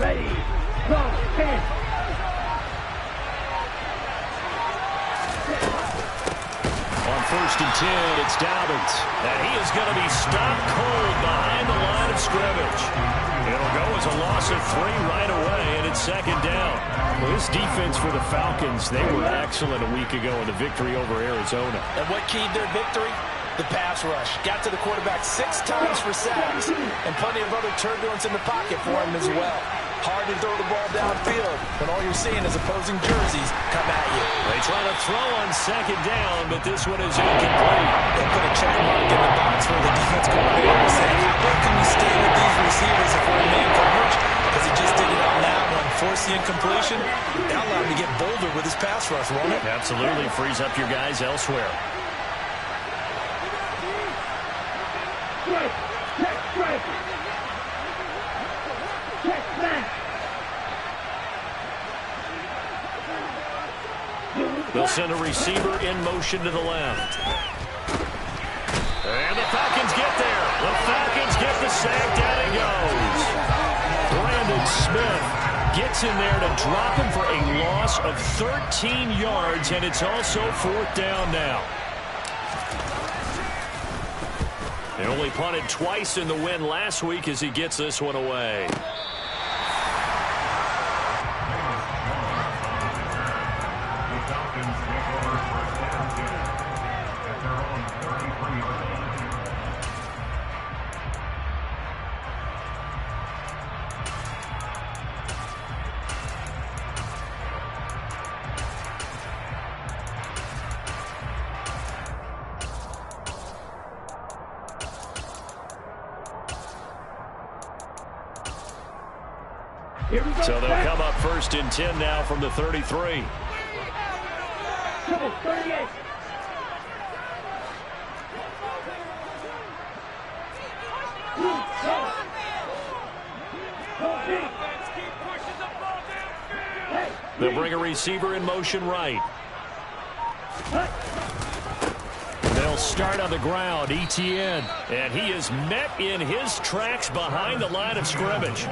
Ready, go, hands. On 1st and 10, it's Dobbins. And he is going to be stopped cold behind the line of scrimmage. It'll go as a loss of 3 right away, and it's 2nd down. Well, this defense for the Falcons, they were excellent a week ago in the victory over Arizona. And what keyed their victory? The pass rush. Got to the quarterback 6 times for sacks, and plenty of other turbulence in the pocket for him as well. Hard to throw the ball downfield, but all you're seeing is opposing jerseys come at you. They try to throw on 2nd down, but this one is incomplete. They put a check mark in the box for the defense coordinator saying, how well can we stay with these receivers if we're in man coverage? Because he just did it on that one. Force the incompletion. That allowed him to get bolder with his pass rush, won't it? Absolutely. Frees up your guys elsewhere. They'll send a receiver in motion to the left. And the Falcons get there. The Falcons get the sack. Down he goes. Brandon Smith gets in there to drop him for a loss of 13 yards, and it's also 4th down now. They only punted twice in the win last week as he gets this one away. So they'll come up 1st and 10 now from the 33. They'll bring a receiver in motion right. They'll start on the ground, Etienne. And he is met in his tracks behind the line of scrimmage.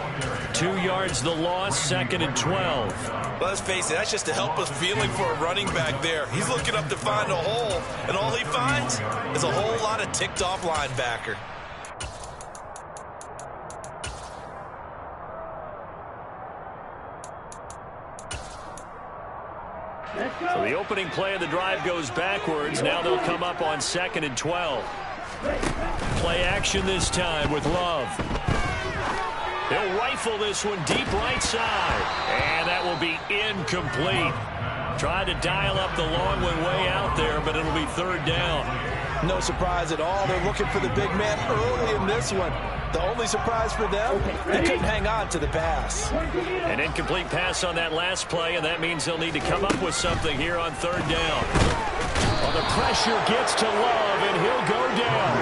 2 yards the loss, 2nd and 12. Let's face it, that's just a helpless feeling for a running back there. He's looking up to find a hole, and all he finds is a whole lot of ticked-off linebacker. So the opening play of the drive goes backwards. Now they'll come up on 2nd and 12. Play action this time with Love. They'll rifle this one deep right side. And that will be incomplete. Tried to dial up the long one way out there, but it'll be 3rd down. No surprise at all. They're looking for the big man early in this one. The only surprise for them, they couldn't hang on to the pass. An incomplete pass on that last play, and that means they'll need to come up with something here on 3rd down. Well, the pressure gets to Love, and he'll go down.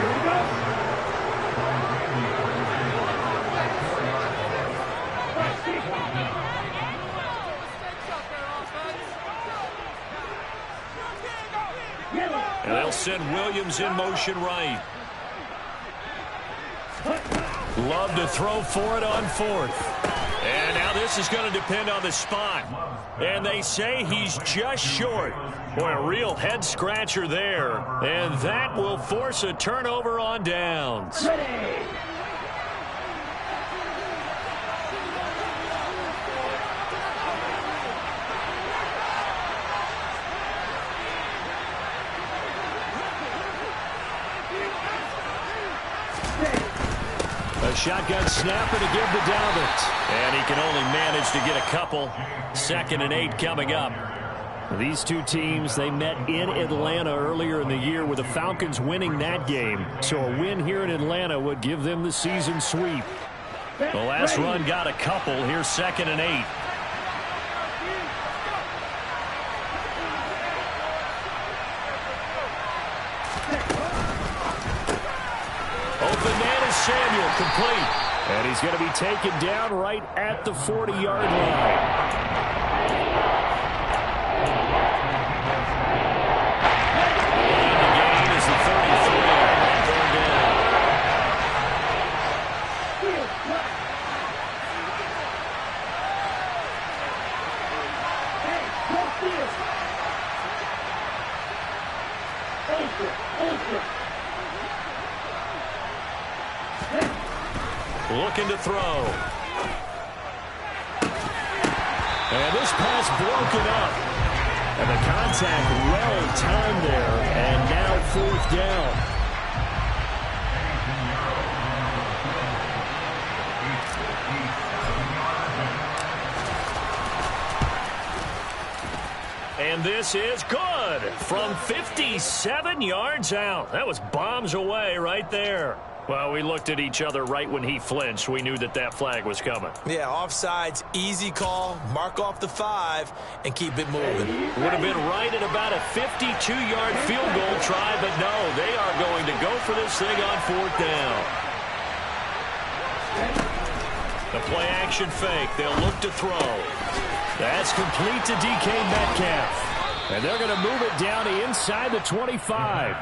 And they'll send Williams in motion right. Love to throw for it on 4th. And now this is going to depend on the spot. And they say he's just short. Boy, a real head-scratcher there. And that will force a turnover on downs. Ready. Shotgun snapper to give to Dobbins. And he can only manage to get a couple. 2nd and 8 coming up. These two teams, they met in Atlanta earlier in the year with the Falcons winning that game. So a win here in Atlanta would give them the season sweep. The last run got a couple. Here's 2nd and 8. Samuel complete. And he's going to be taken down right at the 40-yard line. The gain is the 33. Third down. Looking to throw. And this pass broken up. And the contact well timed there. And now 4th down. And this is good from 57 yards out. That was bombs away right there. Well, we looked at each other right when he flinched. We knew that that flag was coming. Yeah, offsides, easy call, mark off the 5, and keep it moving. Would have been right at about a 52-yard field goal try, but no, they are going to go for this thing on 4th down. The play action fake. They'll look to throw. That's complete to DK Metcalf. And they're going to move it down to inside the 25.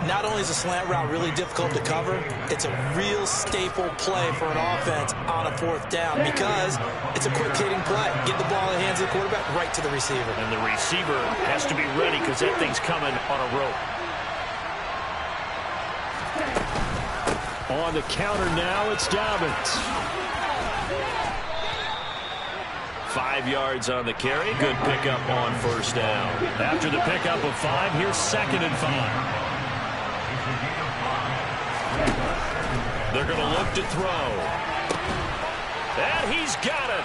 Not only is a slant route really difficult to cover, it's a real staple play for an offense on a 4th down because it's a quick-hitting play. Get the ball in the hands of the quarterback right to the receiver. And the receiver has to be ready because that thing's coming on a rope. On the counter now, it's Dobbins. 5 yards on the carry. Good pickup on 1st down. After the pickup of 5, here's 2nd and 5. They're going to look to throw. And he's got it.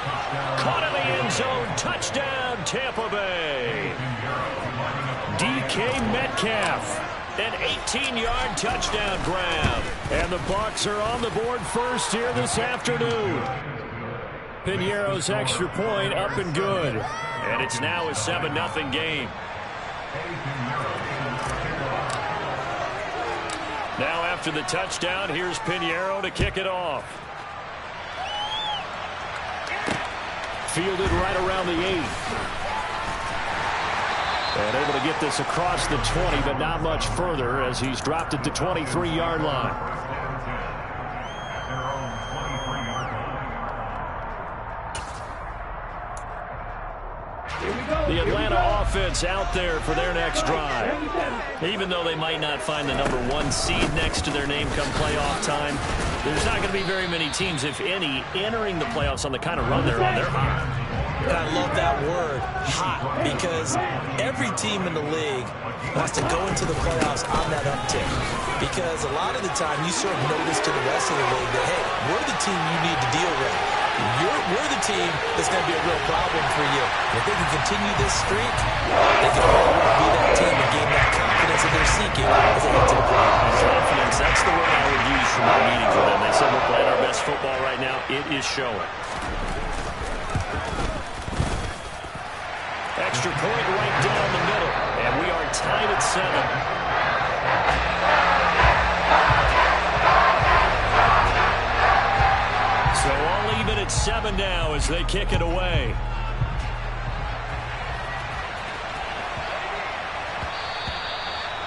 Caught in the end zone. Touchdown, Tampa Bay. DK Metcalf. An 18-yard touchdown grab. And the Bucs are on the board first here this afternoon. Piñeiro's extra point up and good. And it's now a 7-0 game. Now after the touchdown, here's Piñeiro to kick it off. Fielded right around the 8. And able to get this across the 20, but not much further as he's dropped it to 23-yard line. The Atlanta offense out there for their next drive. Even though they might not find the number 1 seed next to their name come playoff time, there's not going to be very many teams, if any, entering the playoffs on the kind of run they're on. They're hot. And I love that word, hot, because every team in the league wants to go into the playoffs on that uptick. Because a lot of the time you serve notice to the rest of the league that, hey, we're the team you need to deal with. We're the team that's going to be a real problem for you. And if they can continue this streak, they can be that team and gain that confidence that they're seeking as they head to the playoffs. Confidence, that's the word I would use from our meeting for them. They said we're playing our best football right now. It is showing. Extra point right down the middle. And we are tied at 7. So all even at 7 now as they kick it away.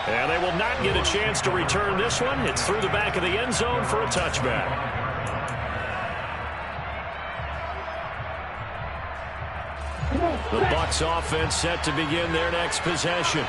And they will not get a chance to return this one. It's through the back of the end zone for a touchback. The Bucs offense set to begin their next possession.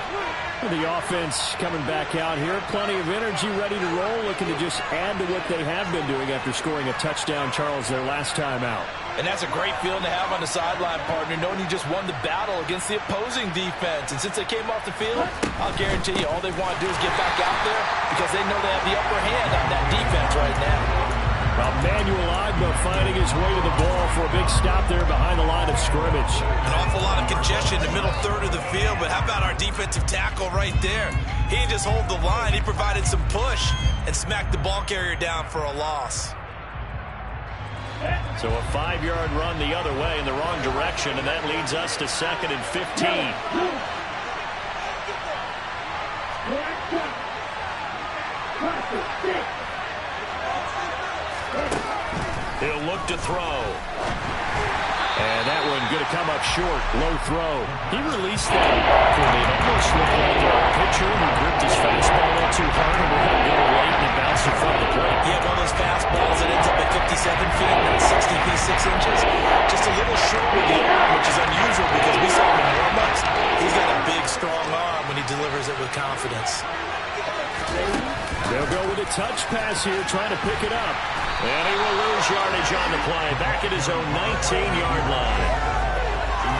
The offense coming back out here. Plenty of energy, ready to roll, looking to just add to what they have been doing after scoring a touchdown, Charles, their last time out. And that's a great feeling to have on the sideline, partner, knowing you just won the battle against the opposing defense. And since they came off the field, I'll guarantee you all they want to do is get back out there because they know they have the upper hand on that defense right now. Well, Manuel Agba finding his way to the ball for a big stop there behind the line of scrimmage. An awful lot of congestion in the middle third of the field, but how about our defensive tackle right there? He didn't just hold the line. He provided some push and smacked the ball carrier down for a loss. So a 5-yard run the other way in the wrong direction, and that leads us to 2nd and 15. He'll look to throw. And that one going to come up short. Low throw. He released that awkwardly. It almost looked like a pitcher who gripped his fastball a little too hard and let it go late and it bounced in front of the plate. He had one of those fastballs that ends up at 57 feet and 60 feet 6 inches. Just a little short with the arm, which is unusual because we saw him in warm-ups. He's got a big, strong arm when he delivers it with confidence. They'll go with a touch pass here, trying to pick it up. And he will lose yardage on the play. Back at his own 19-yard line.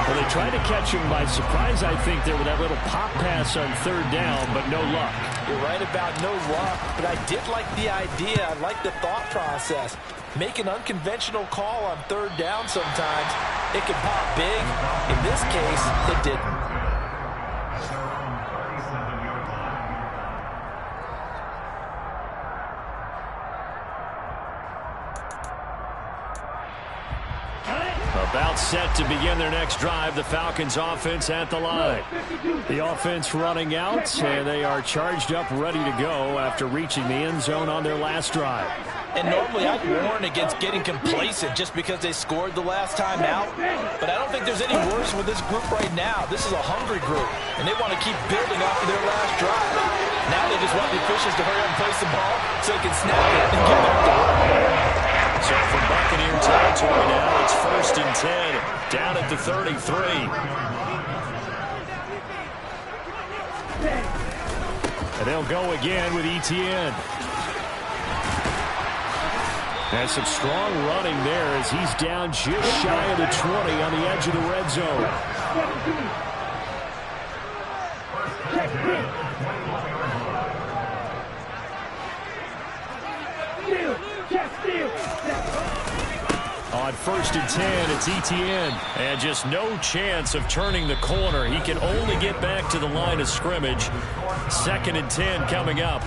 Well, they tried to catch him by surprise, I think, there with that little pop pass on third down, but no luck. You're right about no luck, but I did like the idea. I like the thought process. Make an unconventional call on third down sometimes. It can pop big. In this case, it didn't. About set to begin their next drive. The Falcons offense at the line. The offense running out, and they are charged up, ready to go after reaching the end zone on their last drive. And normally I'd warn against getting complacent just because they scored the last time out. But I don't think there's any worse with this group right now. This is a hungry group, and they want to keep building off of their last drive. Now they just want the officials to hurry up and place the ball so they can snap it and get back to work. So from Buccaneer territory now, it's 1st and 10, down at the 33. And they'll go again with Etienne. And some strong running there as he's down just shy of the 20 on the edge of the red zone. On 1st and 10, it's Etienne. And just no chance of turning the corner. He can only get back to the line of scrimmage. 2nd and 10 coming up.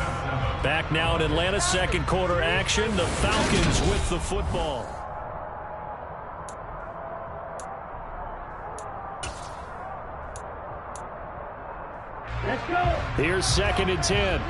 Back now in Atlanta, second quarter action. The Falcons with the football. Let's go. Here's 2nd and 10.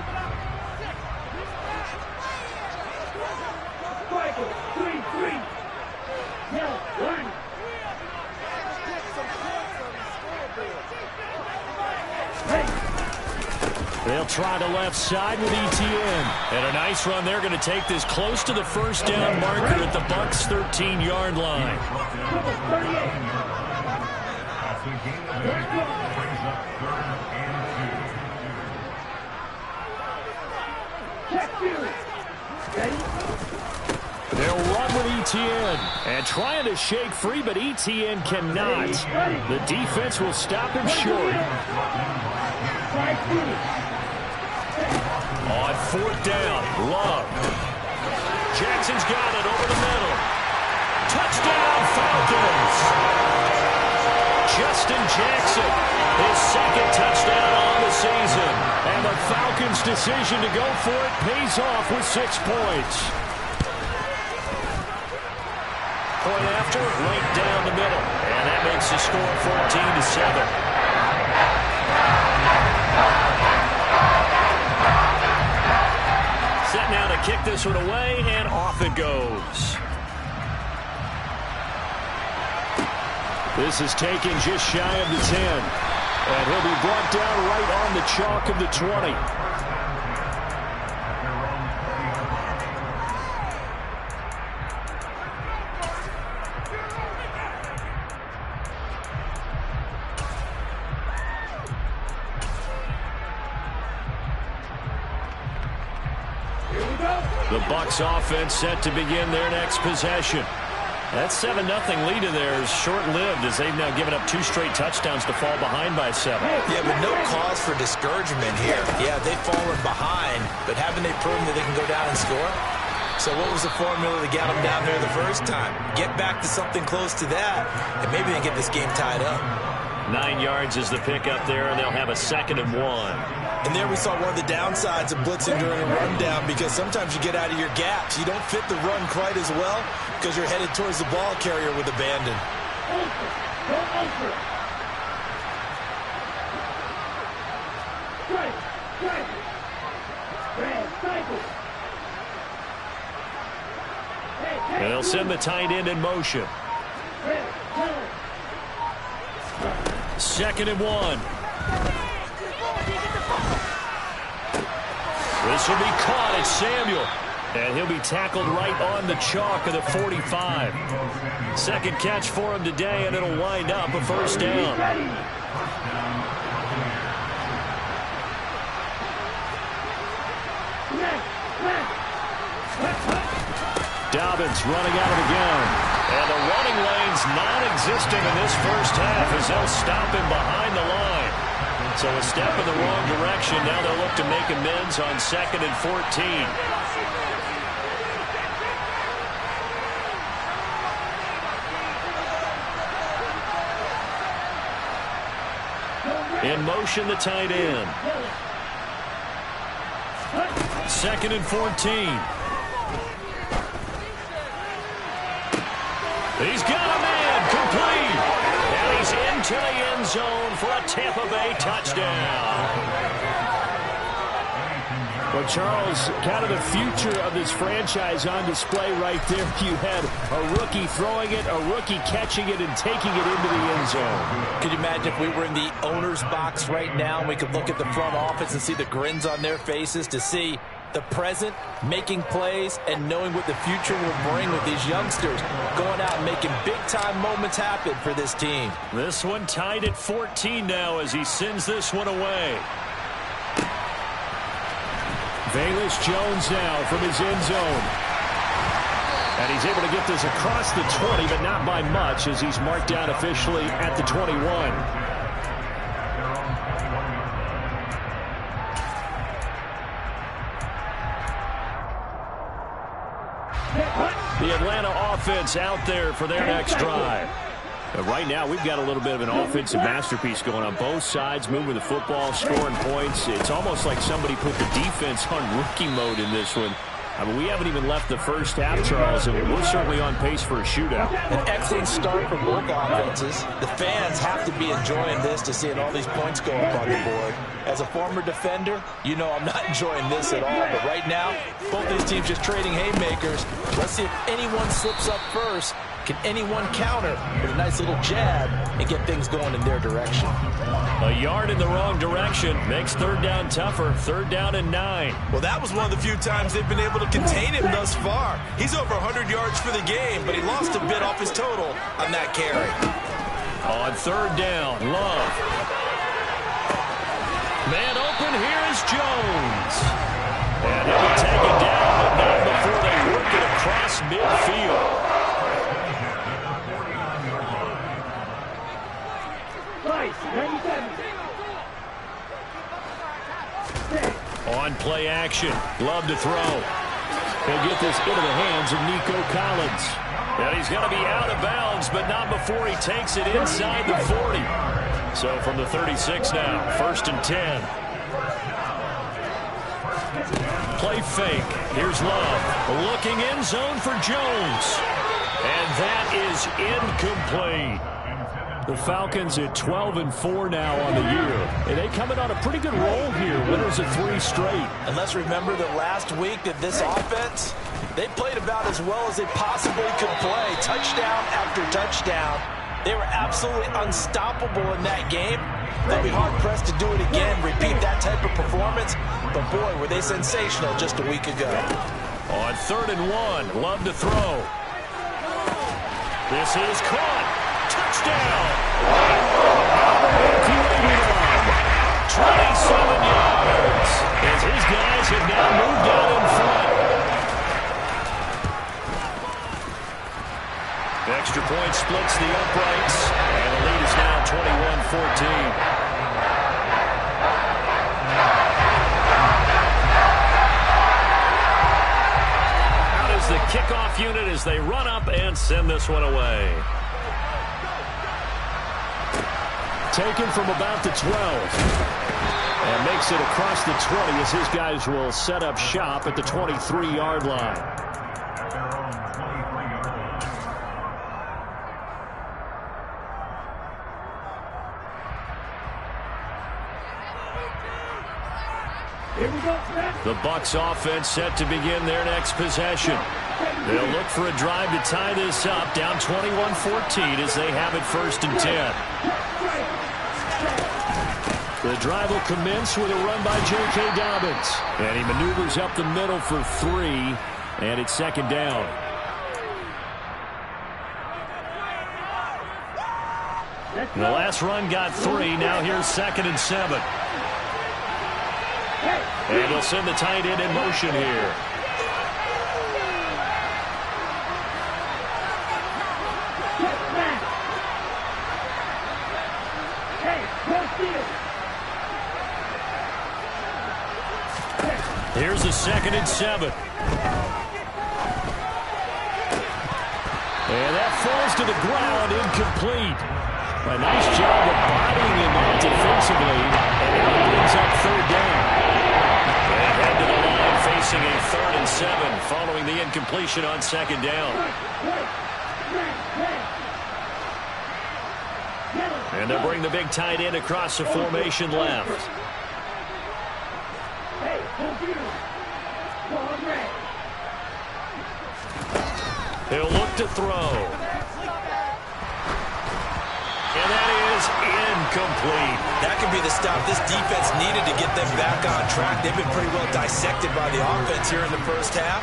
They'll try the left side with Etienne. And a nice run. They're going to take this close to the first down marker at the Bucs' 13-yard line. They'll run with Etienne. And trying to shake free, but Etienne cannot. The defense will stop him short. On 4th down, Love. Jackson's got it over the middle. Touchdown, Falcons. Justin Jackson, his 2nd touchdown on the season. And the Falcons' decision to go for it pays off with 6 points. Point after, right down the middle. And that makes the score 14-7. Set now to kick this one away, and off it goes. This is taken just shy of the 10. And he'll be brought down right on the chalk of the 20. The Bucs offense set to begin their next possession. That 7-0 lead of theirs is short-lived as they've now given up 2 straight touchdowns to fall behind by 7. Yeah, but no cause for discouragement here. Yeah, they've fallen behind, but haven't they proven that they can go down and score? So what was the formula to get them down there the first time? Get back to something close to that, and maybe they get this game tied up. 9 yards is the pickup there, and they'll have a 2nd and 1. And there we saw one of the downsides of blitzing during a rundown, because sometimes you get out of your gaps. You don't fit the run quite as well because you're headed towards the ball carrier with abandon. And they'll send the tight end in motion. 2nd and 1. This will be caught. It's Samuel. And he'll be tackled right on the chalk of the 45. 2nd catch for him today, and it'll wind up a 1st down. Dobbins running out of the gun. And the running lane's non-existent in this first half as they'll stop him behind the line. So a step in the wrong direction. Now they'll look to make amends on 2nd and 14. In motion, the tight end. 2nd and 14. He's got a man, complete. And he's into the end zone for a Tampa Bay touchdown. Well, Charles, kind of the future of this franchise on display right there. You had a rookie throwing it, a rookie catching it, and taking it into the end zone. Could you imagine if we were in the owner's box right now and we could look at the front office and see the grins on their faces, to see the present making plays and knowing what the future will bring with these youngsters going out and making big-time moments happen for this team. This one tied at 14 now as he sends this one away. Velus Jones now from his end zone. And he's able to get this across the 20, but not by much as he's marked down officially at the 21. The Atlanta offense out there for their next drive. Right now, we've got a little bit of an offensive masterpiece going on both sides, moving the football, scoring points. It's almost like somebody put the defense on rookie mode in this one. I mean, we haven't even left the first half, Charles, and we're certainly on pace for a shootout. An excellent start for both offenses. The fans have to be enjoying this to seeing all these points go up on the board. As a former defender, you know I'm not enjoying this at all. But right now, both these teams just trading haymakers. Let's see if anyone slips up first. Can anyone counter with a nice little jab and get things going in their direction? A yard in the wrong direction makes third down tougher. 3rd down and 9. Well, that was one of the few times they've been able to contain him thus far. He's over 100 yards for the game, but he lost a bit off his total on that carry. On 3rd down, Love. Man open, here is Jones. And he'll be taken down, but not before they work it across midfield. On play action, Love to throw. He'll get this into the hands of Nico Collins. And he's going to be out of bounds, but not before he takes it inside the 40. So from the 36 now, 1st and 10. Play fake. Here's Love. Looking end zone for Jones. And that is incomplete. The Falcons at 12-4 now on the year. And they coming on a pretty good roll here. Winners of 3 straight. And let's remember that last week that this offense, they played about as well as they possibly could play. Touchdown after touchdown. They were absolutely unstoppable in that game. They'll be hard-pressed to do it again, repeat that type of performance. But, boy, were they sensational just a week ago. On 3rd and 1, Love to throw. This is caught. Touchdown! 27 yards as his guys have now moved out in front. Extra point splits the uprights, and the lead is now 21-14. Out is the kickoff unit as they run up and send this one away. Taken from about the 12. And makes it across the 20 as his guys will set up shop at the 23-yard line. The Bucs offense set to begin their next possession. They'll look for a drive to tie this up, down 21-14 as they have it 1st and 10. The drive will commence with a run by J.K. Dobbins. And he maneuvers up the middle for 3, and it's 2nd down. The last run got 3, now here's 2nd and 7. And he'll send the tight end in motion here. Here's a 2nd and 7. And that falls to the ground, incomplete. A nice job of bodying him up defensively. And now it brings up 3rd down. And head to the line facing a 3rd and 7 following the incompletion on 2nd down. And they'll bring the big tight end across the formation left. He'll look to throw. And that is incomplete. That could be the stop this defense needed to get them back on track. They've been pretty well dissected by the offense here in the first half.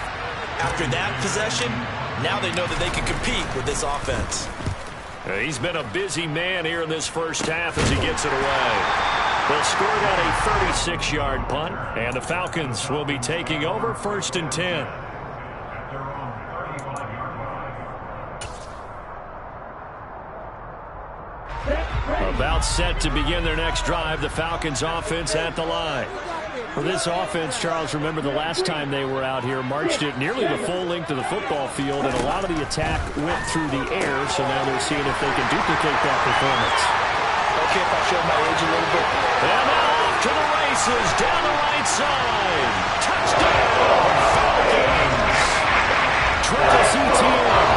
After that possession, now they know that they can compete with this offense. He's been a busy man here in this first half as he gets it away. They'll score that a 36-yard punt, and the Falcons will be taking over 1st and 10. About set to begin their next drive, the Falcons offense at the line. For this offense, Charles, remember the last time they were out here, marched it nearly the full length of the football field, and a lot of the attack went through the air, so now they're seeing if they can duplicate that performance. Okay, if I show my age a little bit. And now off to the races, down the right side. Touchdown, Falcons! Travis Etienne.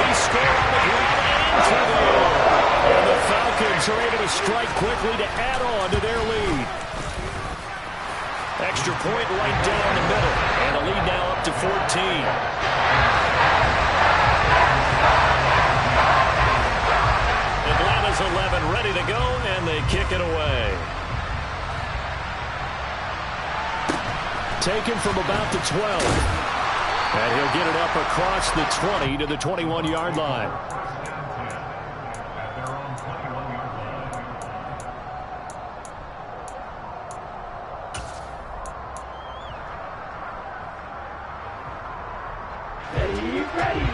He scored on the ground and through the air. And the Falcons are able to strike quickly to add on to their lead. Extra point right down the middle. And the lead now up to 14. Atlanta's 11 ready to go, and they kick it away. Taken from about the 12. And he'll get it up across the 20 to the 21-yard line.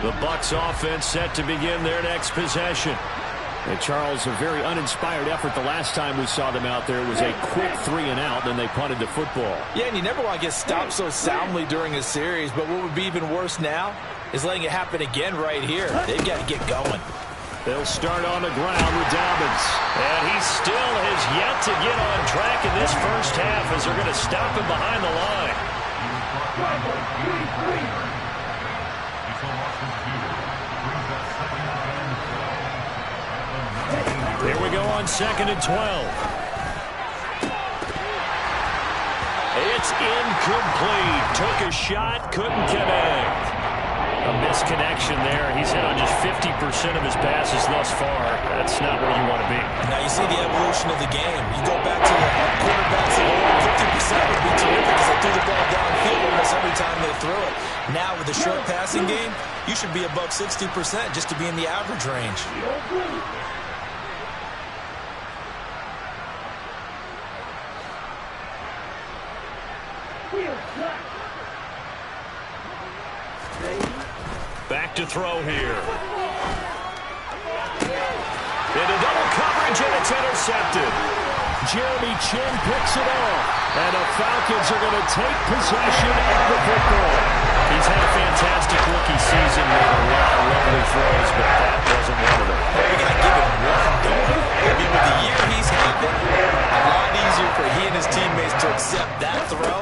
The Bucs offense set to begin their next possession. And Charles, a very uninspired effort the last time we saw them out there. It was a quick 3 and out, then they punted the football. Yeah, and you never want to get stopped so soundly during a series, but what would be even worse now is letting it happen again right here. They've got to get going. They'll start on the ground with Dobbins. And he still has yet to get on track in this first half as they're going to stop him behind the line. Here we go on 2nd and 12. It's incomplete. Took a shot, couldn't connect. A misconnection there. He's hit on just 50% of his passes thus far. That's not where you want to be. Now you see the evolution of the game. You go back to the quarterbacks that were 50% would be terrific because they threw the ball downfield almost every time they threw it. Now with the short passing game, you should be above 60% just to be in the average range. Back to throw here. Into double coverage, and it's intercepted. Jeremy Chin picks it off. And the Falcons are going to take possession of the football. He's had a fantastic rookie season. Made a lot of lovely throws, but that wasn't one of them. We got to give him one, don't we? I mean, with the year he's had, a lot easier for he and his teammates to accept that throw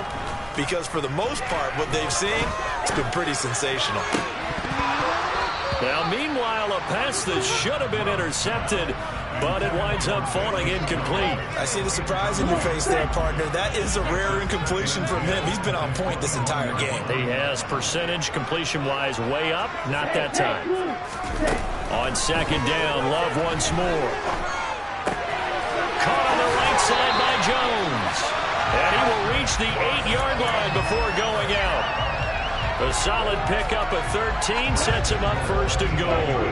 because for the most part, what they've seen, it's been pretty sensational. Now, meanwhile, a pass that should have been intercepted, but it winds up falling incomplete. I see the surprise in your face there, partner. That is a rare incompletion from him. He's been on point this entire game. He has percentage completion-wise way up, not that time. On 2nd down, Love once more. Caught on the right side by Jones. And he will reach the 8-yard line before going out. A solid pickup of 13 sets him up 1st and goal.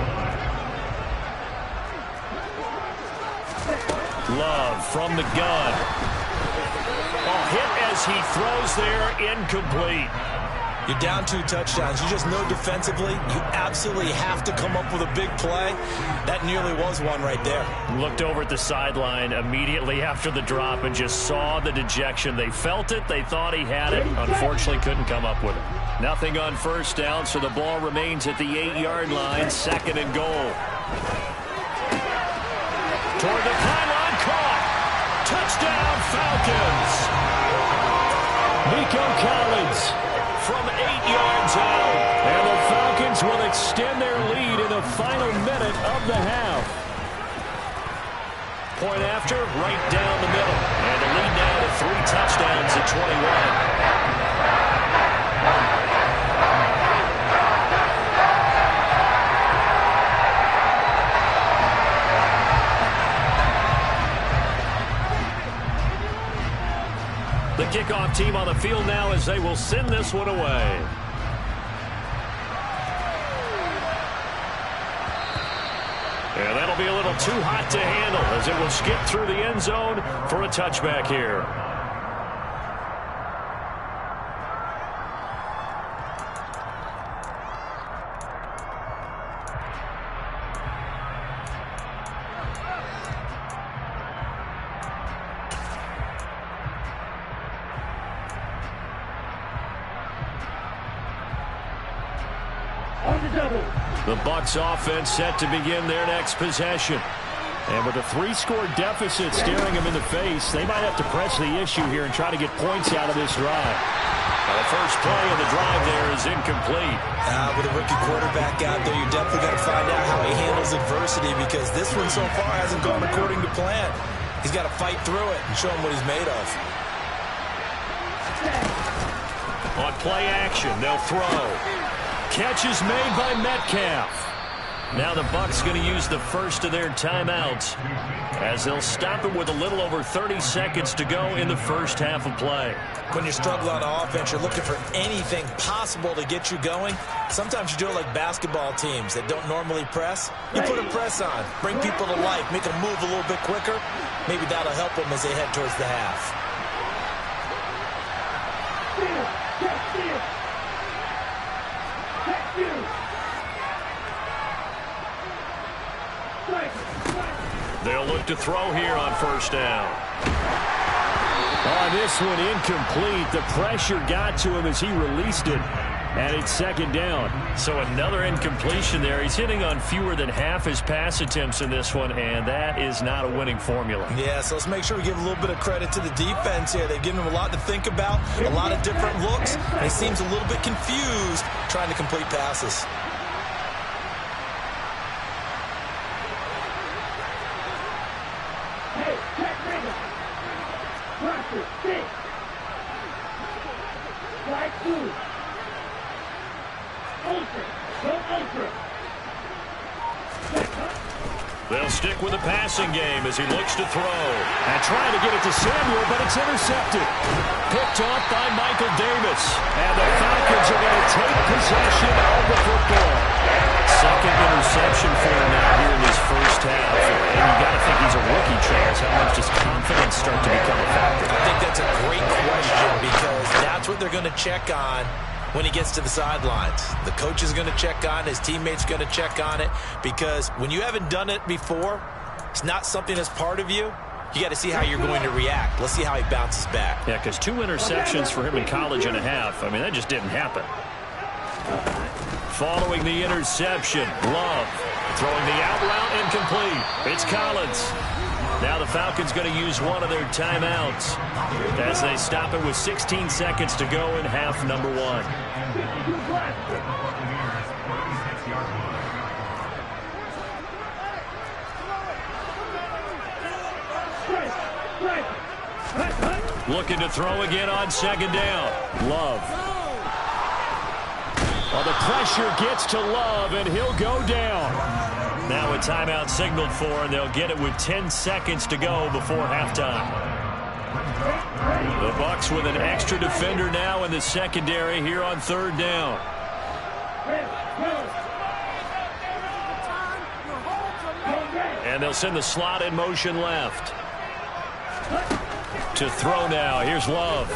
Love from the gun. A hit as he throws there, incomplete. You're down 2 touchdowns. You just know defensively you absolutely have to come up with a big play. That nearly was one right there. Looked over at the sideline immediately after the drop and just saw the dejection. They felt it. They thought he had it. Unfortunately, couldn't come up with it. Nothing on first down, so the ball remains at the 8-yard line. 2nd and goal. Toward the pylon, caught. Touchdown, Falcons. Nico Collins from 8 yards out. And the Falcons will extend their lead in the final minute of the half. Point after, right down the middle. And the lead now to 3 touchdowns at 21. The kickoff team on the field now as they will send this one away. And that'll be a little too hot to handle as it will skip through the end zone for a touchback here. The Bucs offense set to begin their next possession. And with a 3-score deficit staring them in the face, they might have to press the issue here and try to get points out of this drive. Now the first play of the drive there is incomplete. With a rookie quarterback out there, you definitely got to find out how he handles adversity, because this one so far hasn't gone according to plan. He's got to fight through it and show him what he's made of. On play action, they'll throw. Catch is made by Metcalf. Now the Bucs going to use the first of their timeouts as they'll stop it with a little over 30 seconds to go in the first half of play. When you struggle on offense, you're looking for anything possible to get you going. Sometimes you do it like basketball teams that don't normally press. You put a press on, bring people to life, make them move a little bit quicker. Maybe that'll help them as they head towards the half. They'll look to throw here on first down. This one incomplete. The pressure got to him as he released it, and it's 2nd down. So another incompletion there. He's hitting on fewer than half his pass attempts in this one, and that is not a winning formula. Yeah, so let's make sure we give a little bit of credit to the defense here. They've given him a lot to think about, a lot of different looks, and he seems a little bit confused trying to complete passes. They'll stick with the passing game as he looks to throw. And trying to get it to Samuel, but it's intercepted. Picked off by Michael Davis. And the Falcons are going to take possession of the football. 2nd interception for him now here in this first half. And you got to think he's a rookie, Charles. How much does confidence start to become a factor? I think that's a great question, because that's what they're going to check on when he gets to the sidelines. The coach is going to check on it. His teammates going to check on it, because when you haven't done it before, it's not something that's part of you. You got to see how you're going to react. Let's see how he bounces back. Yeah, because 2 interceptions for him in college and a half. I mean, that just didn't happen. Following the interception, Love throwing the out route incomplete. It's Collins. Now the Falcons going to use one of their timeouts as they stop it with 16 seconds to go in half number 1. Looking to throw again on 2nd down. Love. Well, the pressure gets to Love, and he'll go down. Now a timeout signaled for, and they'll get it with 10 seconds to go before halftime. The Bucs with an extra defender now in the secondary here on 3rd down. And they'll send the slot in motion left. To throw now. Here's Love.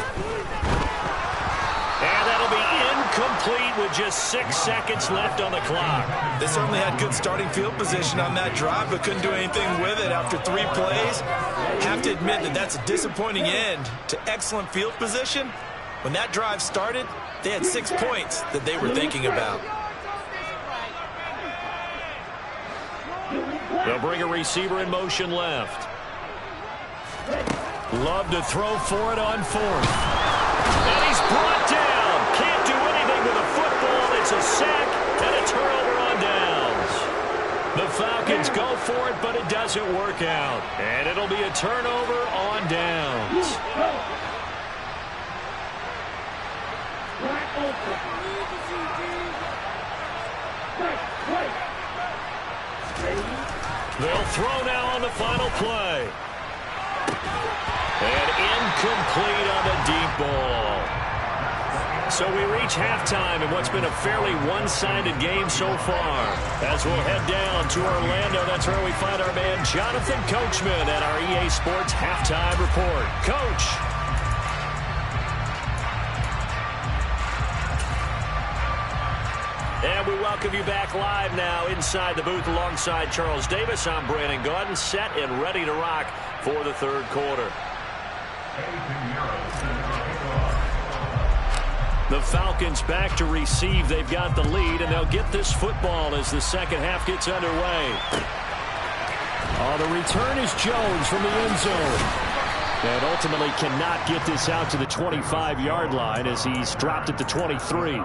And that'll be complete with just 6 seconds left on the clock. They certainly had good starting field position on that drive, but couldn't do anything with it after 3 plays. Have to admit that that's a disappointing end to excellent field position. When that drive started, they had 6 points that they were thinking about. They'll bring a receiver in motion left. Love to throw for it on 4th. And he's brought down. Can't do anything with a football. It's a sack and a turnover on downs. The Falcons go for it, but it doesn't work out. And it'll be a turnover on downs. They'll throw now on the final play. And incomplete on the deep ball. So we reach halftime in what's been a fairly one-sided game so far. As we'll head down to Orlando, that's where we find our man Jonathan Coachman at our EA Sports Halftime Report. Coach. And we welcome you back live now inside the booth alongside Charles Davis. I'm Brandon Gaudin, set and ready to rock for the third quarter. The Falcons back to receive. They've got the lead, and they'll get this football as the second half gets underway. Oh, the return is Jones from the end zone. And ultimately cannot get this out to the 25-yard line as he's dropped at the 23.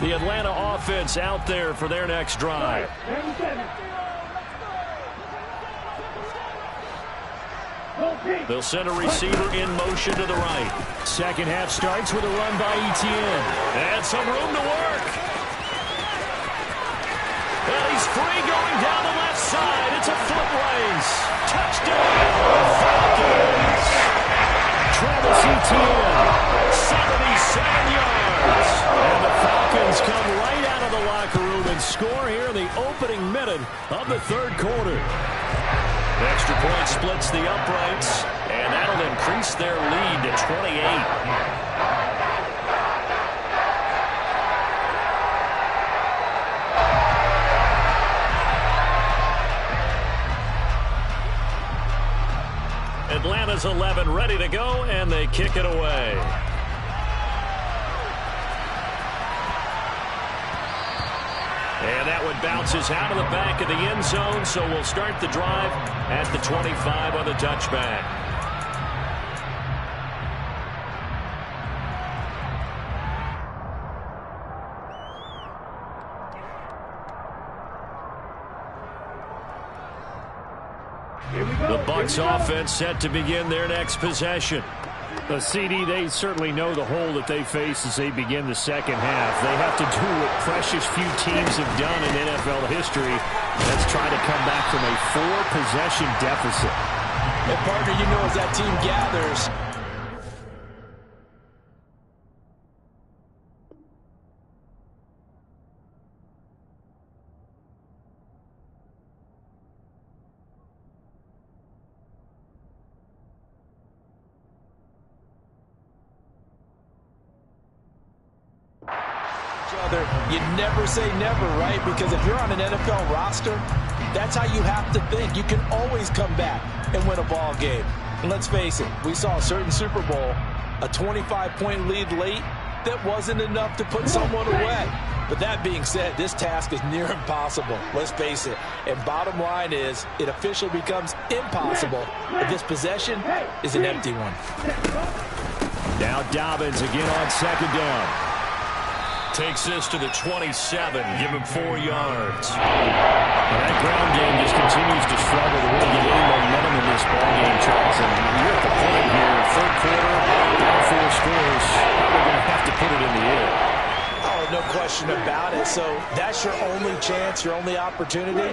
The Atlanta offense out there for their next drive. They'll send a receiver in motion to the right. Second half starts with a run by Etienne. And some room to work. And he's free going down the left side. It's a foot race. Touchdown, Falcons. Travis Etienne, 77 yards. And the Falcons come right out of the locker room and score here in the opening minute of the third quarter. The extra point splits the uprights, and that'll increase their lead to 28. Atlanta's 11 ready to go, and they kick it away. And that one bounces out of the back of the end zone, so we'll start the drive at the 25 on the touchback. The Bucs offense set to begin their next possession. The CD, they certainly know the hole that they face as they begin the second half. They have to do what precious few teams have done in NFL history. That's try to come back from a 4-possession deficit. And partner, you know, as that team gathers, you never say never, right? Because if you're on an NFL roster, that's how you have to think. You can always come back and win a ball game. And let's face it, we saw a certain Super Bowl, a 25-point lead late that wasn't enough to put someone away. But that being said, this task is near impossible. Let's face it. And bottom line is, it officially becomes impossible if this possession is an empty one. Now Dobbins again on second down. Takes this to the 27. Give him 4 yards. That ground game just continues to struggle to really get any momentum in this ball game, Charles. And you're at the point here, third quarter, down 4 scores. We're going to have to put it in the air. Oh, no question about it. So that's your only chance, your only opportunity.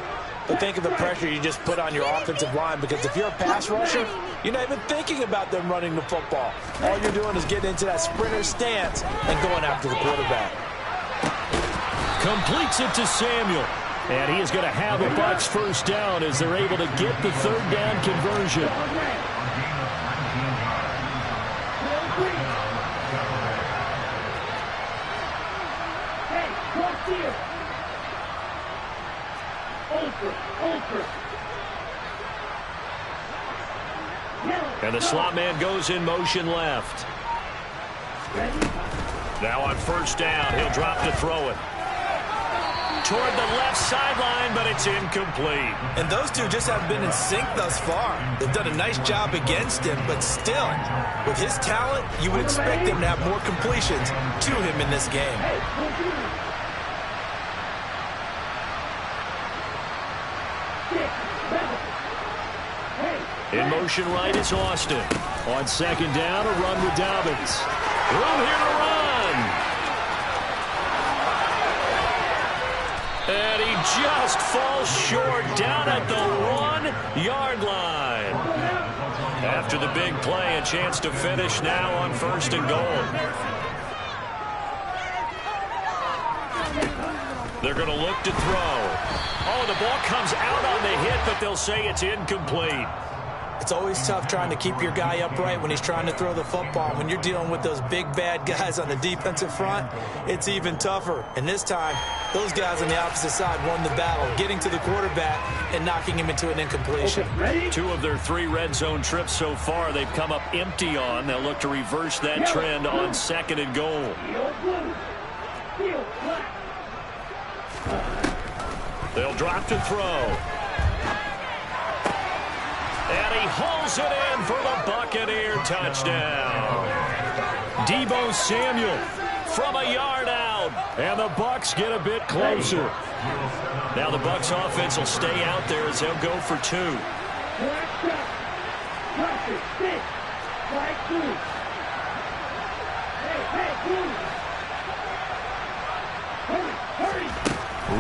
but think of the pressure you just put on your offensive line, because if you're a pass rusher, you're not even thinking about them running the football. All you're doing is getting into that sprinter stance and going after the quarterback. Completes it to Samuel. And he is going to have a Bucs first down as they're able to get the third down conversion. And the slot man goes in motion left. Now on first down, he'll drop to throw it. Toward the left sideline, but it's incomplete. And those two just haven't been in sync thus far. They've done a nice job against him, but still, with his talent, you would expect them to have more completions to him in this game. In motion right is Austin. On second down, a run with Dobbins. Room here to run. And he just falls short down at the 1-yard line. After the big play, a chance to finish now on first and goal. They're going to look to throw. Oh, the ball comes out on the hit, but they'll say it's incomplete. It's always tough trying to keep your guy upright when he's trying to throw the football. When you're dealing with those big, bad guys on the defensive front, it's even tougher. And this time, those guys on the opposite side won the battle, getting to the quarterback and knocking him into an incompletion. Ready? 2 of their 3 red zone trips so far, they've come up empty on. They'll look to reverse that trend on second and goal. They'll drop to throw. And he hauls it in for the Buccaneer touchdown. Deebo Samuel from a yard out. And the Bucs get a bit closer. Now the Bucs offense will stay out there as they'll go for 2.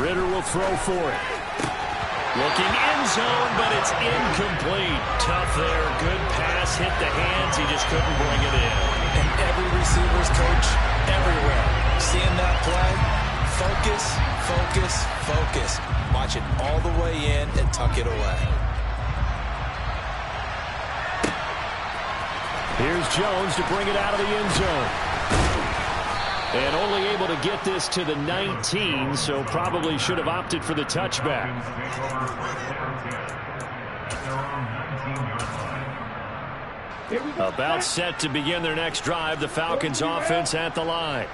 Ritter will throw for it. Looking end zone, but it's incomplete. Tough there. Good pass. Hit the hands. He just couldn't bring it in. And every receiver's coach everywhere, seeing that play, focus, focus, focus. Watch it all the way in and tuck it away. Here's Jones to bring it out of the end zone. And only able to get this to the 19, so probably should have opted for the touchback. About set to begin their next drive, the Falcons offense at the line.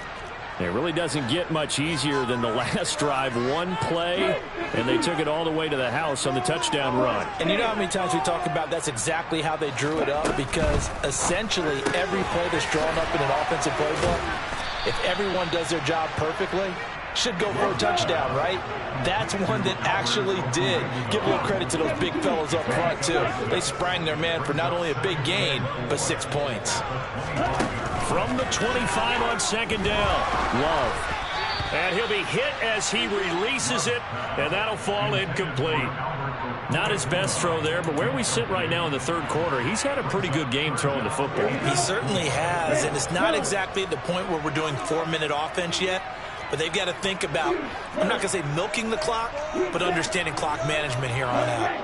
It really doesn't get much easier than the last drive. One play, and they took it all the way to the house on the touchdown run. And you know how many times we talk about that's exactly how they drew it up? Because essentially every play that's drawn up in an offensive playbook, if everyone does their job perfectly, should go for a touchdown, right? That's one that actually did. Give a little credit to those big fellas up front, too. They sprang their man for not only a big gain, but 6 points. From the 25 on second down, Love. And he'll be hit as he releases it, and that'll fall incomplete. Not his best throw there, but where we sit right now in the third quarter, he's had a pretty good game throwing the football. He certainly has, and it's not exactly at the point where we're doing 4-minute offense yet, but they've got to think about, I'm not going to say milking the clock, but understanding clock management here on out.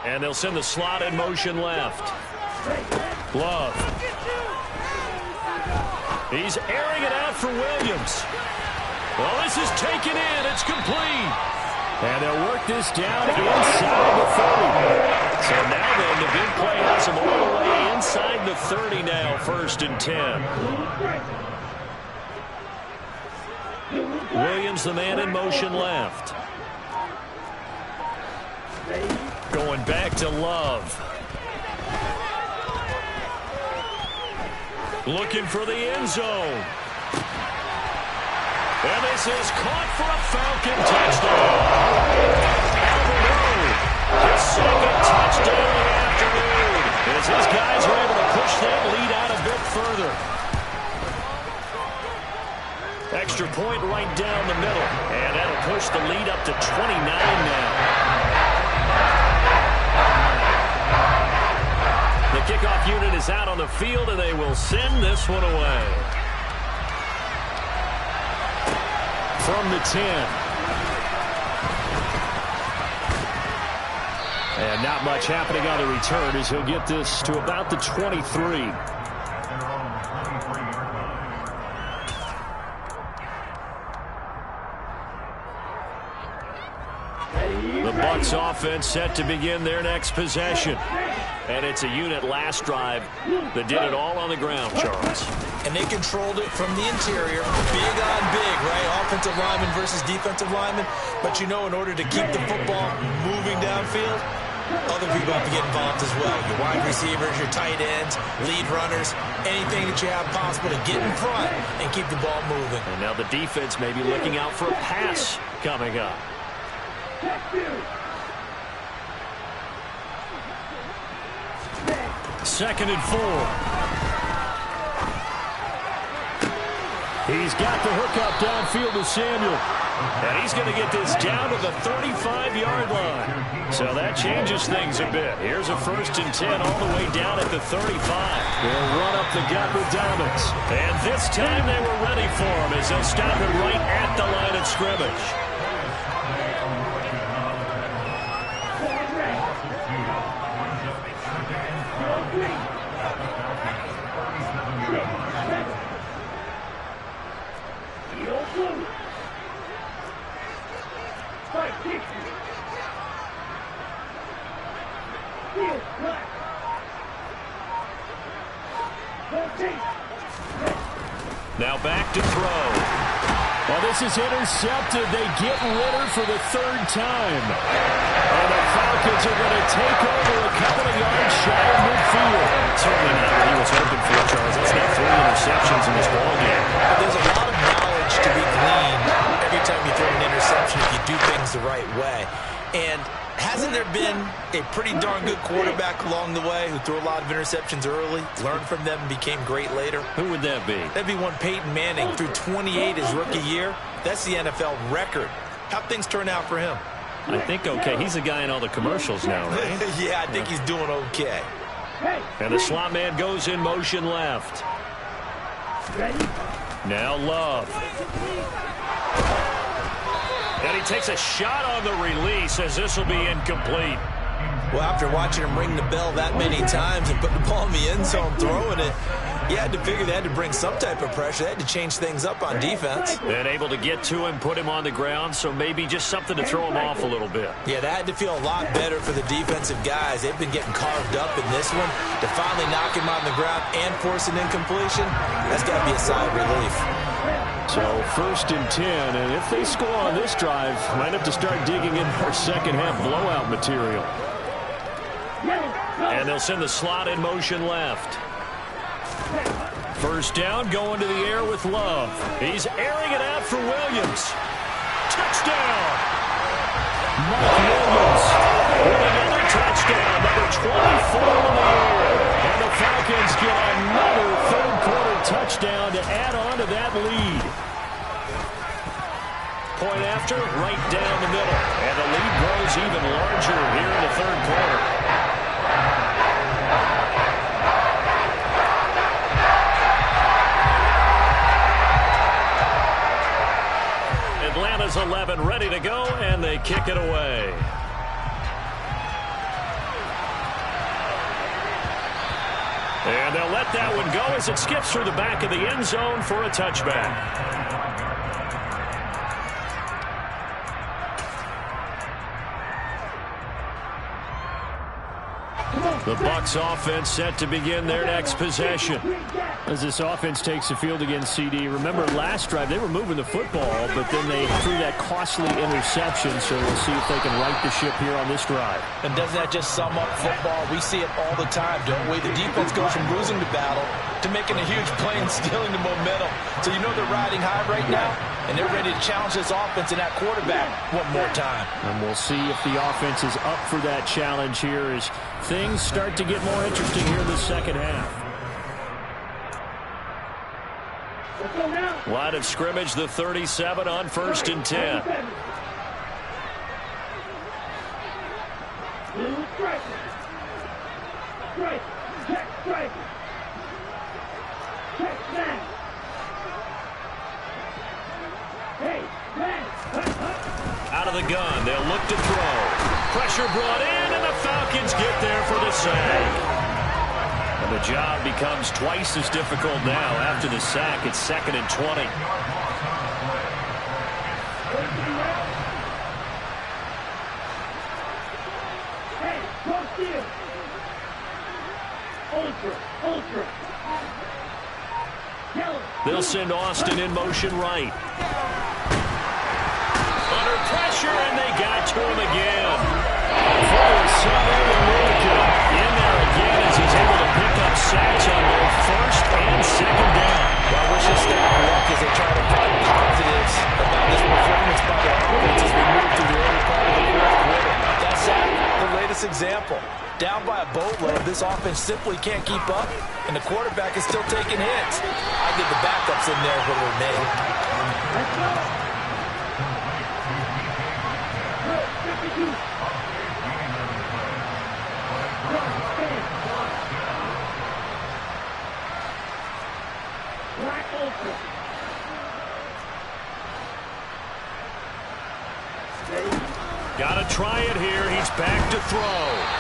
And they'll send the slot in motion left. Love. He's airing it out for Williams. Well, this is taken in. It's complete. And they'll work this down inside the 30. So now then, the big play has him all the way inside the 30 now, 1st and 10. Williams, the man in motion left. Going back to Love. Looking for the end zone. And this is caught for a Falcon touchdown. Alvarado, his second touchdown of the afternoon. As his guys are able to push that lead out a bit further. Extra point right down the middle. And that'll push the lead up to 29 now. kickoff unit is out on the field, and they will send this one away. From the 10. And not much happening on the return as he'll get this to about the 23. The Bucs offense set to begin their next possession. And it's a unit last drive that did it all on the ground, Charles. And they controlled it from the interior. Big on big, right? Offensive lineman versus defensive lineman. But you know, in order to keep the football moving downfield, other people have to get involved as well. Your wide receivers, your tight ends, lead runners, anything that you have possible to get in front and keep the ball moving. And now the defense may be looking out for a pass coming up. Second and 4. He's got the hook up downfield to Samuel. And he's going to get this down to the 35-yard line. So that changes things a bit. Here's a 1st and 10 all the way down at the 35. They'll run up the gut with Dobbins. And this time they were ready for him as they'll stop him right at the line of scrimmage. Now back to throw. Well, this is intercepted. They get Ritter for the 3rd time. And the Falcons are going to take over a couple of yards shy of midfield. Certainly not what he was hoping for, Charles. That's not 3 interceptions in this ballgame. But there's a lot of knowledge to be gleaned every time you throw an interception if you do things the right way. And hasn't there been a pretty darn good quarterback along the way who threw a lot of interceptions early, learned from them, and became great later? Who would that be? That'd be one Peyton Manning. Threw 28 his rookie year. That's the NFL record. How'd things turn out for him? I think okay. He's the guy in all the commercials now, right? Yeah, I think he's doing okay. And the slot man goes in motion left. Now Love. And he takes a shot on the release as this will be incomplete. Well, after watching him ring the bell that many times and put the ball in the end zone throwing it, you had to figure they had to bring some type of pressure. They had to change things up on defense. And able to get to him, put him on the ground, so maybe just something to throw him off a little bit. Yeah, that had to feel a lot better for the defensive guys. They've been getting carved up in this one. To finally knock him on the ground and force an incompletion, that's got to be a sigh of relief. So 1st and 10, and if they score on this drive, might have to start digging in for second half blowout material. And they'll send the slot in motion left. 1st down, going to the air with Love. He's airing it out for Williams. Touchdown! Mike Williams with another touchdown, number 24 in the air. And the Falcons get another 3rd-quarter touchdown to add on to that lead. Point after, right down the middle. And the lead grows even larger here in the 3rd quarter. Atlanta's 11 ready to go, and they kick it away. And they'll let that one go as it skips through the back of the end zone for a touchback. The Bucs offense set to begin their next possession. As this offense takes the field against CD, remember last drive they were moving the football, but then they threw that costly interception, so we'll see if they can right the ship here on this drive. And doesn't that just sum up football? We see it all the time, don't we? The defense goes from losing the battle to making a huge play and stealing the momentum. So you know they're riding high right now, and they're ready to challenge this offense and that quarterback one more time. And we'll see if the offense is up for that challenge here as things start to get more interesting here in the second half. Line of scrimmage, the 37 on 1st and 10. the gun. They'll look to throw. Pressure brought in, and the Falcons get there for the sack. And the job becomes twice as difficult now after the sack. It's 2nd and 20. Hey, go steal. Ultra. They'll send Austin in motion right. Under pressure, and they got to him again. In there again as he's able to pick up sacks on both 1st and 2nd down. I wish the staff luck as they try to find positives about this performance by the offense as we move through the early part of the 4th quarter. That sack, the latest example. Down by a boatload, this offense simply can't keep up, and the quarterback is still taking hits. I give the backups in there what were made. Let's go. Black ultra. Got to try it here. He's back to throw.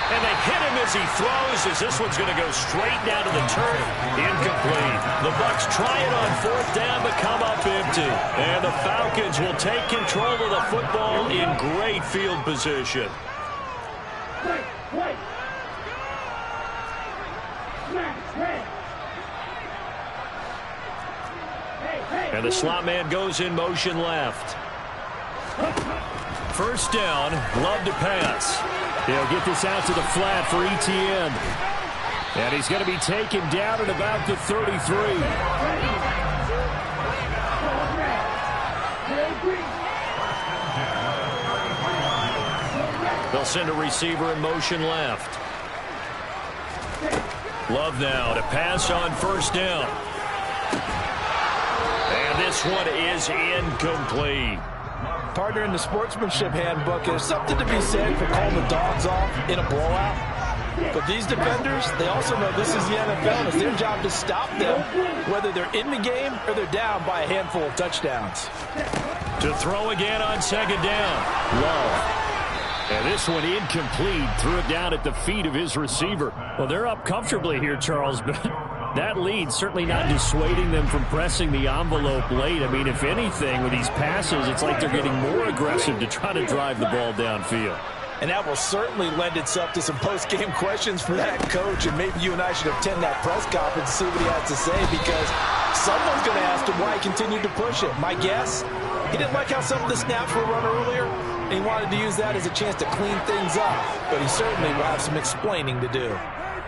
And they hit him as he throws, as this one's going to go straight down to the turf. Incomplete. The Bucs try it on 4th down, but come up empty. And the Falcons will take control of the football in great field position. Wait. And the slot man goes in motion left. 1st down, Love to pass. They'll get this out to the flat for Etienne. And he's going to be taken down at about the 33. They'll send a receiver in motion left. Love now to pass on 1st down. And this one is incomplete. Partner, in the sportsmanship handbook, there's something to be said for calling the dogs off in a blowout. But these defenders, they also know this is the NFL, and it's their job to stop them, whether they're in the game or they're down by a handful of touchdowns. To throw again on 2nd down. Love. And this one incomplete. Threw it down at the feet of his receiver. Well, they're up comfortably here, Charles, but that lead certainly not dissuading them from pressing the envelope late. I mean, if anything, with these passes, it's like they're getting more aggressive to try to drive the ball downfield. And that will certainly lend itself to some post-game questions for that coach, and maybe you and I should attend that press conference and see what he has to say, because someone's going to ask him why he continued to push it. My guess, he didn't like how some of the snaps were run earlier, and he wanted to use that as a chance to clean things up, but he certainly will have some explaining to do.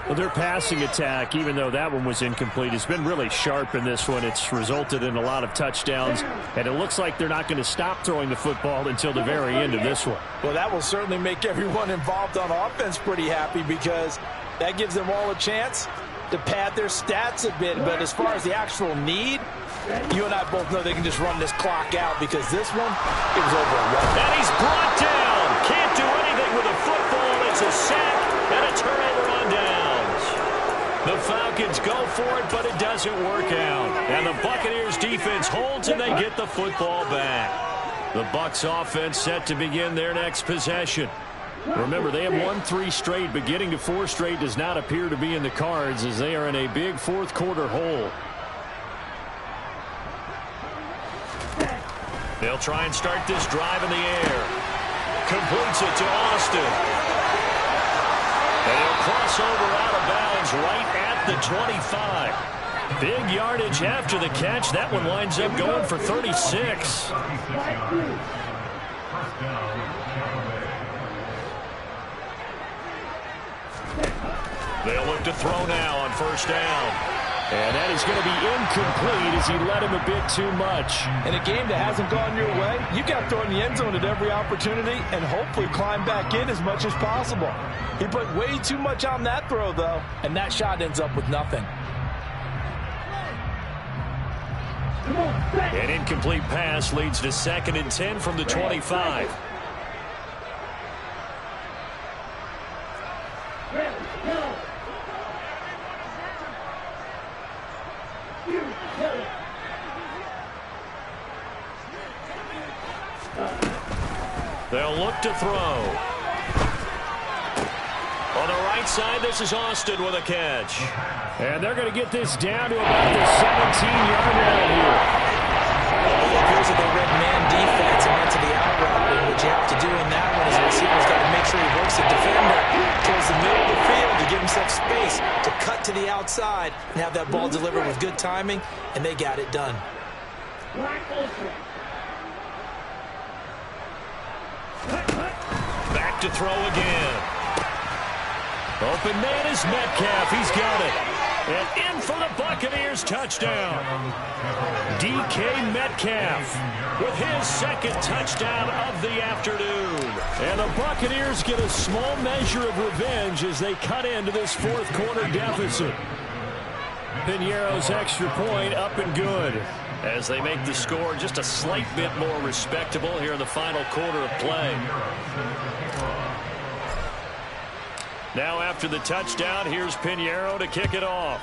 Well, their passing attack, even though that one was incomplete, has been really sharp in this one. It's resulted in a lot of touchdowns, and it looks like they're not going to stop throwing the football until the very end of this one. Well, that will certainly make everyone involved on offense pretty happy, because that gives them all a chance to pad their stats a bit. But as far as the actual need, you and I both know they can just run this clock out, because this one, it was over. And he's brought down. Can't do anything with a football. It's a sack and a turnover on downs. The Falcons go for it, but it doesn't work out. And the Buccaneers defense holds, and they get the football back. The Bucs offense set to begin their next possession. Remember, they have won 3 straight, but getting to 4 straight does not appear to be in the cards, as they are in a big 4th quarter hole. They'll try and start this drive in the air. Completes it to Austin. And he'll cross over out of bounds right at the 25. Big yardage after the catch. That one winds up going for 36. They'll look to throw now on 1st down. And that is going to be incomplete as he led him a bit too much. In a game that hasn't gone your way, you got to throw in the end zone at every opportunity and hopefully climb back in as much as possible. He put way too much on that throw, though, and that shot ends up with nothing. An incomplete pass leads to 2nd and 10 from the 25. They'll look to throw. On the right side, this is Austin with a catch. And they're going to get this down to about the 17-yard line here. It appears that they read man defense and went to the out route. And what you have to do in that one is the receiver's got to make sure he works the defender towards the middle of the field to give himself space to cut to the outside and have that ball delivered with good timing, and they got it done. Back to throw again. Open man is Metcalf. He's got it. And in for the Buccaneers touchdown. DK Metcalf with his second touchdown of the afternoon. And the Buccaneers get a small measure of revenge as they cut into this fourth quarter deficit. Piñeiro's extra point up and good, as they make the score just a slight bit more respectable here in the final quarter of play. Now after the touchdown, here's Piñeiro to kick it off.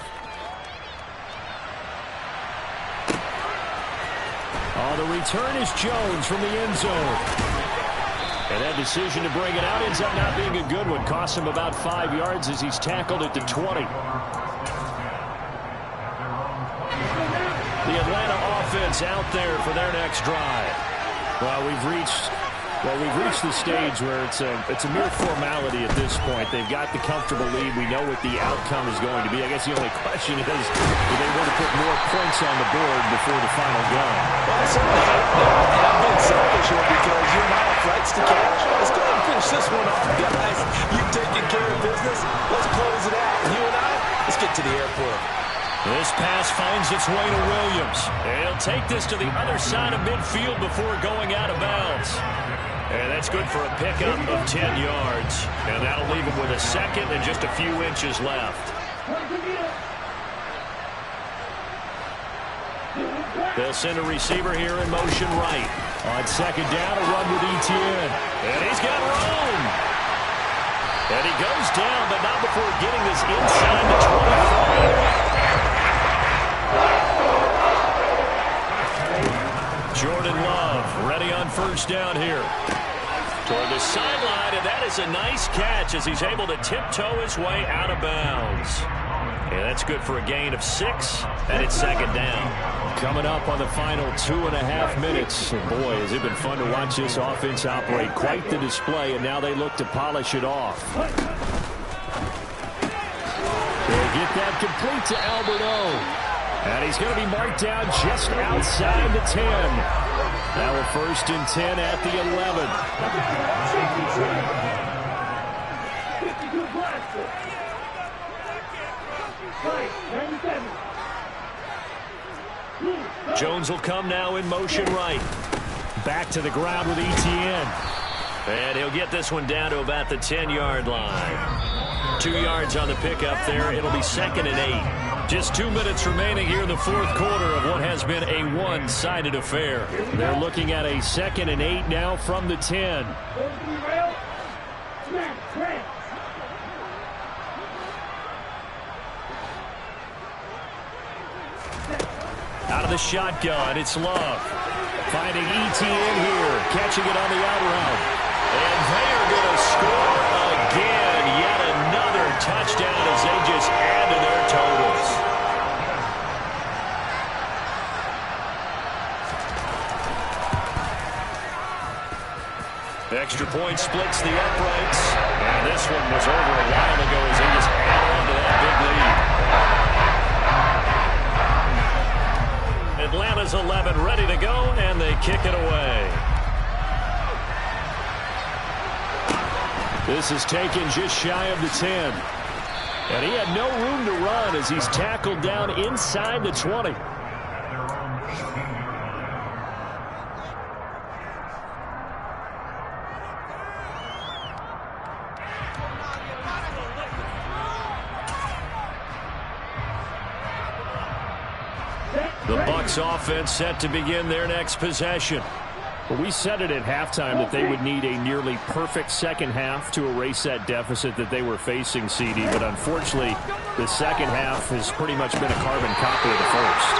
Oh, the return is Jones from the end zone. And that decision to bring it out ends up not being a good one. Costs him about 5 yards as he's tackled at the 20. The Atlanta offense out there for their next drive. Well, we've reached the stage where it's a mere formality at this point. They've got the comfortable lead. We know what the outcome is going to be. I guess the only question is, do they want to put more points on the board before the final go? Well, certainly I'm being selfish here because you and I have flights to catch. Let's go ahead and finish this one off, guys. You've taken care of business. Let's close it out. And you and I, let's get to the airport. This pass finds its way to Williams. And he'll take this to the other side of midfield before going out of bounds. And that's good for a pickup of 10 yards. And that'll leave him with a second and just a few inches left. They'll send a receiver here in motion right. On second down, a run with Etienne. And he's got room. And he goes down, but not before getting this inside the 25. Jordan Love ready on first down here. Toward the sideline, and that is a nice catch as he's able to tiptoe his way out of bounds. And that's good for a gain of 6, and it's second down. Coming up on the final 2.5 minutes. And boy, has it been fun to watch this offense operate. Quite the display, and now they look to polish it off. They'll get that complete to Alberto. And he's going to be marked down just outside the 10. Now a 1st and 10 at the 11. Jones will come now in motion right. Back to the ground with Etienne. And he'll get this one down to about the 10-yard line. 2 yards on the pickup there. It'll be 2nd and 8. Just 2 minutes remaining here in the fourth quarter of what has been a one-sided affair. They're looking at a 2nd and 8 now from the 10. Out of the shotgun, it's Love. Finding Etienne here, catching it on the out route. And they are going to score again. Yet another touchdown as they just add to their totals. Extra point splits the uprights. And this one was over a while ago as they just add on to that big lead. Atlanta's 11 ready to go, and they kick it away. This is taken just shy of the 10. And he had no room to run as he's tackled down inside the 20. The Bucs offense set to begin their next possession. Well, we said it at halftime that they would need a nearly perfect second half to erase that deficit that they were facing, CD. But unfortunately, the second half has pretty much been a carbon copy of the first.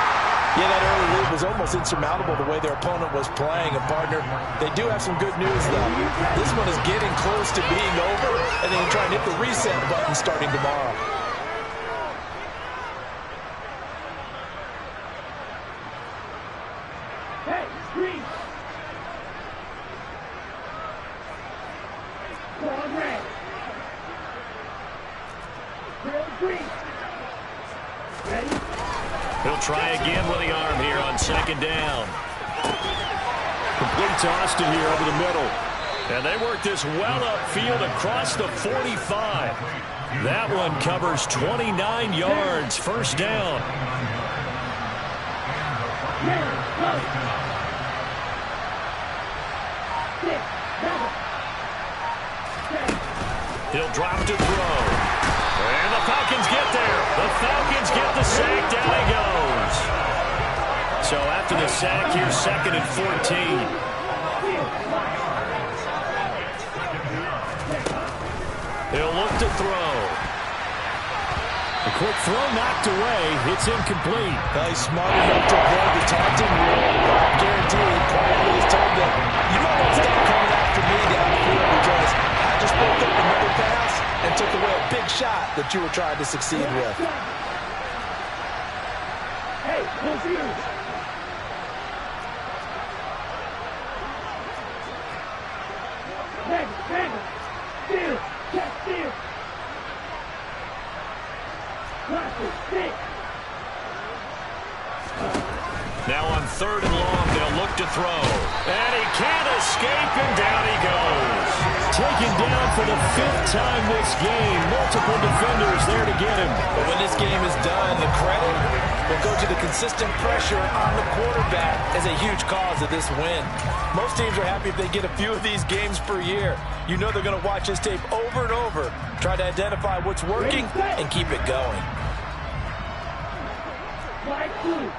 Yeah, that early lead was almost insurmountable the way their opponent was playing. And, partner, they do have some good news, though. This one is getting close to being over, and they can try and hit the reset button starting tomorrow. Hey, green. Ball red. Red, green. Ready? He'll try again with the arm here on second down. Complete to Austin here over the middle. And they work this well upfield across the 45. That one covers 29 yards. First down. He'll drop to throw. And the Falcons get there. The Falcons get the sack. Down he goes. So after the sack, here's second and 14. He'll look to throw. A quick throw knocked away. It's incomplete. He's smart enough to avoid the taunting rule. I guarantee he quietly has told them, you might want to stop coming after me down the field because I just broke up another pass and took away a big shot that you were trying to succeed with. Hey, who's you? Mega, steal, catch, steal. Watch it, stick. Now on third and long, they'll look to throw. And he can't escape, and down he goes. Taken down for the fifth time this game. Multiple defenders there to get him. But when this game is done, the credit will go to the consistent pressure on the quarterback as a huge cause of this win. Most teams are happy if they get a few of these games per year. You know they're going to watch this tape over and over, try to identify what's working, and keep it going. White, blue.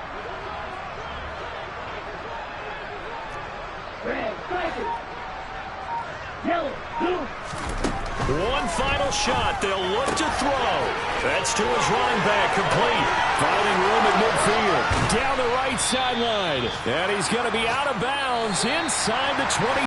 Red, striker. Yellow, blue. One final shot. They'll look to throw. That's to his running back, complete. Finding room at midfield. Down the right sideline. And he's going to be out of bounds inside the 20.